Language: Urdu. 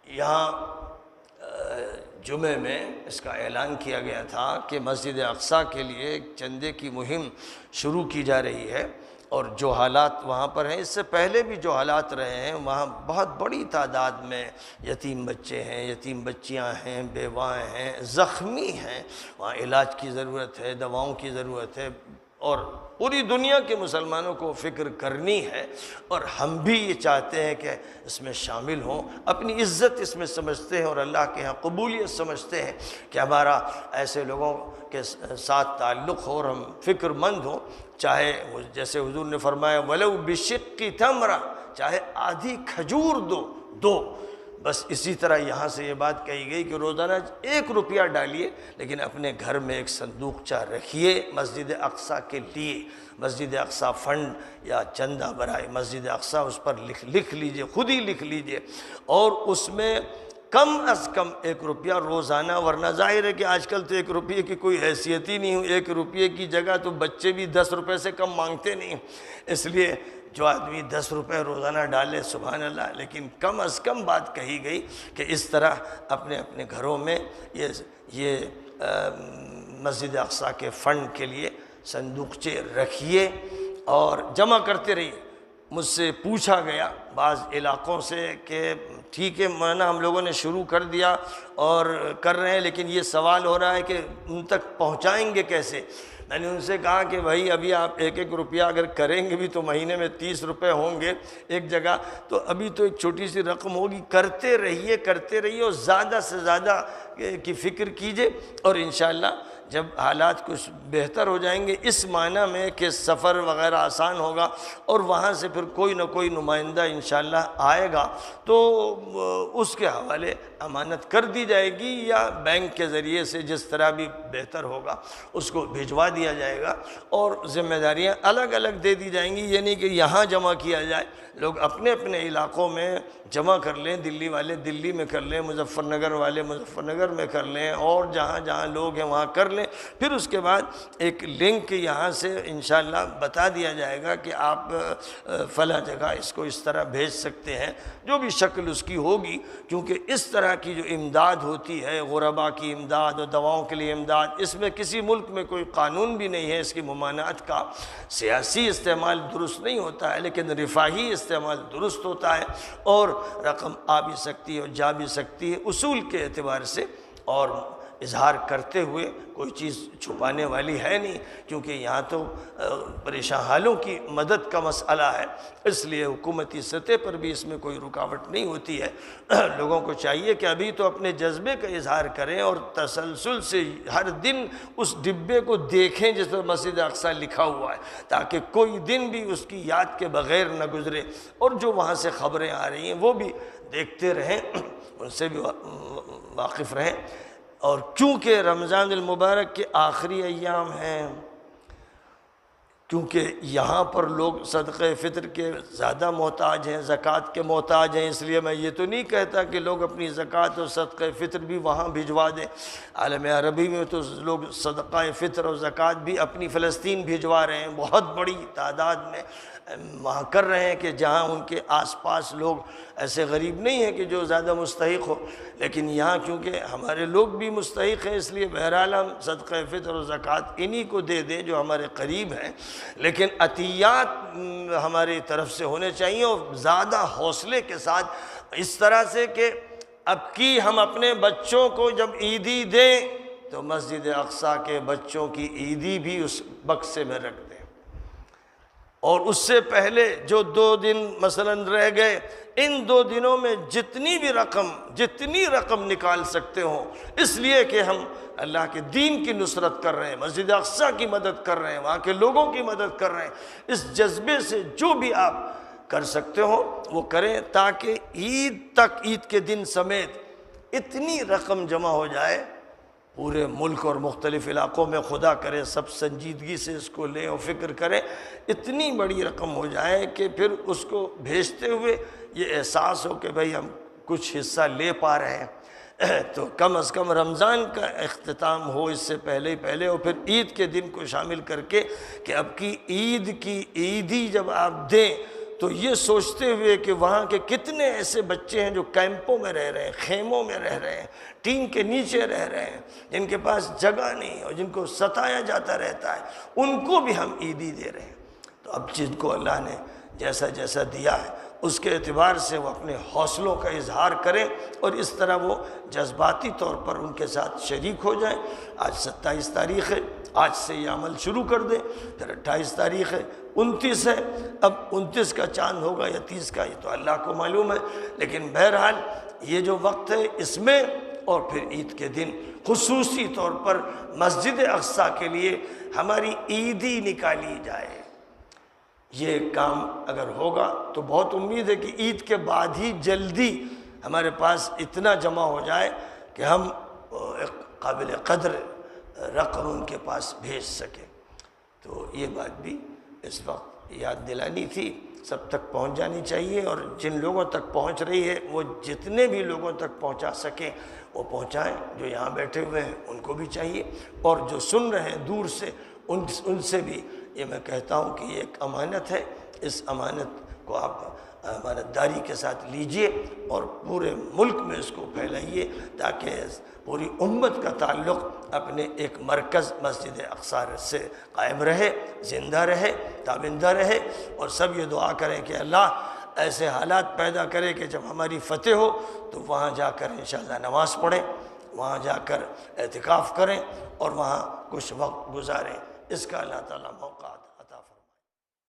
یہاں جمعے میں اس کا اعلان کیا گیا تھا کہ مسجد اقصیٰ کے لیے ایک چندے کی مہم شروع کی جا رہی ہے، اور جو حالات وہاں پر ہیں، اس سے پہلے بھی جو حالات رہے ہیں وہاں بہت بڑی تعداد میں یتیم بچے ہیں، یتیم بچیاں ہیں، بیوائیں ہیں، زخمی ہیں، وہاں علاج کی ضرورت ہے، دواؤں کی ضرورت ہے، اور پوری دنیا کے مسلمانوں کو فکر کرنی ہے، اور ہم بھی یہ چاہتے ہیں کہ اس میں شامل ہوں، اپنی عزت اس میں سمجھتے ہیں اور اللہ کے ہاں قبولیت سمجھتے ہیں کہ ہمارا ایسے لوگوں کے ساتھ تعلق ہو اور ہم فکر مند ہوں، چاہے جیسے حضور نے فرمایا وَلَوْ بِشِقِّ تَمْرَةٍ، چاہے آدھی کھجور دو، بس اسی طرح یہاں سے یہ بات کہی گئی کہ روزانہ 1 روپیہ ڈالیے، لیکن اپنے گھر میں ایک صندوقچہ رکھیے مسجد اقصیٰ کے لیے، مسجد اقصیٰ فنڈ یا چندہ برائے مسجد اقصیٰ، اس پر لکھ لیجئے، خود ہی لکھ لیجئے، اور اس میں کم از کم 1 روپیہ روزانہ، ورنہ ظاہر ہے کہ آج کل تو 1 روپیے کی کوئی حیثیت ہی نہیں ہو، 1 روپیے کی جگہ تو بچے بھی 10 روپے سے کم مانگتے نہیں، اس لیے جو آدمی 10 روپے روزانہ ڈالے سبحان اللہ، لیکن کم از کم بات کہی گئی کہ اس طرح اپنے اپنے گھروں میں یہ مسجد اقصیٰ کے فنڈ کے لیے صندوقچے رکھیے اور جمع کرتے رہیے۔ مجھ سے پوچھا گیا بعض علاقوں سے کہ ٹھیک ہے مولانا ہم لوگوں نے شروع کر دیا اور کر رہے ہیں، لیکن یہ سوال ہو رہا ہے کہ ان تک پہنچائیں گے کیسے؟ میں نے ان سے کہا کہ بھائی ابھی آپ 1 روپیہ اگر کریں گے بھی تو مہینے میں 30 روپے ہوں گے ایک جگہ، تو ابھی تو ایک چھوٹی سی رقم ہوگی، کرتے رہیے اور زیادہ سے زیادہ کی فکر کیجئے، اور انشاءاللہ جب حالات کچھ بہتر ہو جائیں گے، اس معنی میں کہ سفر وغیرہ آسان ہوگا اور وہاں سے پھر کوئی نہ کوئی نمائندہ انشاءاللہ آئے گا تو اس کے حوالے امانت کر دی جائے گی، یا بینک کے ذریعے سے جس طرح بھی بہتر ہوگا اس کو بھیجوا دیا جائے گا، اور ذمہ داریاں الگ الگ دے دی جائیں گی، یعنی کہ یہاں جمع کیا جائے، لوگ اپنے اپنے علاقوں میں جمع کر لیں، دلی والے دلی میں کر لیں، مظفر نگر والے مظفر نگر میں کر لیں، اور جہاں جہاں لوگ ہیں وہاں کر لیں، پھر اس کے بعد ایک لنک یہاں سے انشاءاللہ بتا دیا جائے گا کہ آپ فلاں جگہ اس کو اس طرح بھیج سکتے ہیں، جو بھی شکل اس کی ہوگی، کیونکہ اس طرح کی جو امداد ہوتی ہے، غربا کی امداد اور دواؤں کے لیے امداد، اس میں کسی ملک میں کوئی قانون بھی نہیں ہے اس کی ممانعت کا، سیاسی استعمال درست نہیں ہوتا ہے لیکن رفاہی استعمال درست ہوتا ہے، اور رقم آ بھی سکتی ہے اور جا بھی سکتی ہے اصول کے اعتبار سے، اور اظہار کرتے ہوئے کوئی چیز چھپانے والی ہے نہیں، کیونکہ یہاں تو پریشان حالوں کی مدد کا مسئلہ ہے، اس لیے حکومتی سطح پر بھی اس میں کوئی رکاوٹ نہیں ہوتی ہے۔ لوگوں کو چاہیے کہ ابھی تو اپنے جذبے کا اظہار کریں اور تسلسل سے ہر دن اس ڈبے کو دیکھیں جس پر مسجد اقصیٰ لکھا ہوا ہے، تاکہ کوئی دن بھی اس کی یاد کے بغیر نہ گزرے، اور جو وہاں سے خبریں آ رہی ہیں وہ بھی دیکھتے رہیں، ان سے بھی واقف رہیں۔ اور چونکہ رمضان المبارک کے آخری ایام ہیں، کیونکہ یہاں پر لوگ صدقہ فطر کے زیادہ محتاج ہیں، زکوٰۃ کے محتاج ہیں، اس لیے میں یہ تو نہیں کہتا کہ لوگ اپنی زکوٰۃ اور صدقہ فطر بھی وہاں بھجوا دیں۔ عالم عربی میں تو لوگ صدقہ فطر اور زکوٰۃ بھی اپنی فلسطین بھجوا رہے ہیں، بہت بڑی تعداد میں وہاں کر رہے ہیں، کہ جہاں ان کے آس پاس لوگ ایسے غریب نہیں ہیں کہ جو زیادہ مستحق ہو، لیکن یہاں کیونکہ ہمارے لوگ بھی مستحق ہیں، اس لیے بہرحال ہم صدقہ فطر و زکوٰۃ انہی کو دے دیں جو ہمارے قریب ہیں، لیکن عطیات ہماری طرف سے ہونے چاہیے، اور زیادہ حوصلے کے ساتھ، اس طرح سے کہ اب کی ہم اپنے بچوں کو جب عیدی دیں تو مسجد اقصیٰ کے بچوں کی عیدی بھی اس بکسے میں رکھ دیں، اور اس سے پہلے جو 2 دن مثلاً رہ گئے، ان 2 دنوں میں جتنی رقم نکال سکتے ہوں، اس لیے کہ ہم اللہ کے دین کی نصرت کر رہے ہیں، مسجد اقصیٰ کی مدد کر رہے ہیں، وہاں کے لوگوں کی مدد کر رہے ہیں، اس جذبے سے جو بھی آپ کر سکتے ہو وہ کریں، تاکہ عید کے دن سمیت اتنی رقم جمع ہو جائے پورے ملک اور مختلف علاقوں میں، خدا کرے سب سنجیدگی سے اس کو لیں اور فکر کریں، اتنی بڑی رقم ہو جائے کہ پھر اس کو بھیجتے ہوئے یہ احساس ہو کہ بھئی ہم کچھ حصہ لے پا رہے ہیں، تو کم از کم رمضان کا اختتام ہو اس سے پہلے اور پھر عید کے دن کو شامل کر کے، کہ اب کی عید کی عیدی جب آپ دیں تو یہ سوچتے ہوئے کہ وہاں کے کتنے ایسے بچے ہیں جو کیمپوں میں رہ رہے ہیں، خیموں میں رہ رہے ہیں، ٹین کے نیچے رہ رہے ہیں، جن کے پاس جگہ نہیں اور جن کو ستایا جاتا رہتا ہے، ان کو بھی ہم عیدی دے رہے ہیں۔ تو اب جن کو اللہ نے جیسا جیسا دیا ہے اس کے اعتبار سے وہ اپنے حوصلوں کا اظہار کریں اور اس طرح وہ جذباتی طور پر ان کے ساتھ شریک ہو جائیں۔ آج 27 تاریخ ہے، آج سے یہ عمل شروع کر دیں، پھر 28 تاریخ ہے، 29 ہے، اب 29 کا چاند ہوگا یا 30 کا یہ تو اللہ کو معلوم ہے، لیکن بہرحال یہ جو وقت ہے اس میں اور پھر عید کے دن خصوصی طور پر مسجد اقصیٰ کے لیے ہماری عیدی نکالی جائے۔ یہ کام اگر ہوگا تو بہت امید ہے کہ عید کے بعد ہی جلدی ہمارے پاس اتنا جمع ہو جائے کہ ہم ایک قابل قدر رقم ان کے پاس بھیج سکیں۔ تو یہ بات بھی اس وقت یاد دلانی تھی، سب تک پہنچ جانی چاہیے، اور جن لوگوں تک پہنچ رہی ہے وہ جتنے بھی لوگوں تک پہنچا سکیں وہ پہنچائیں۔ جو یہاں بیٹھے ہوئے ہیں ان کو بھی چاہیے، اور جو سن رہے ہیں دور سے ان سے بھی یہ میں کہتا ہوں کہ یہ ایک امانت ہے، اس امانت کو آپ امانتداری کے ساتھ لیجئے اور پورے ملک میں اس کو پھیلائیے تاکہ پوری امت کا تعلق اپنے ایک مرکز مسجد اقصیٰ سے قائم رہے، زندہ رہے، تابندہ رہے، اور سب یہ دعا کریں کہ اللہ ایسے حالات پیدا کرے کہ جب ہماری فتح ہو تو وہاں جا کر انشاءاللہ نماز پڑھیں، وہاں جا کر اعتکاف کریں اور وہاں کچھ وقت گزاریں۔ اس کا اللہ تعالیٰ موقع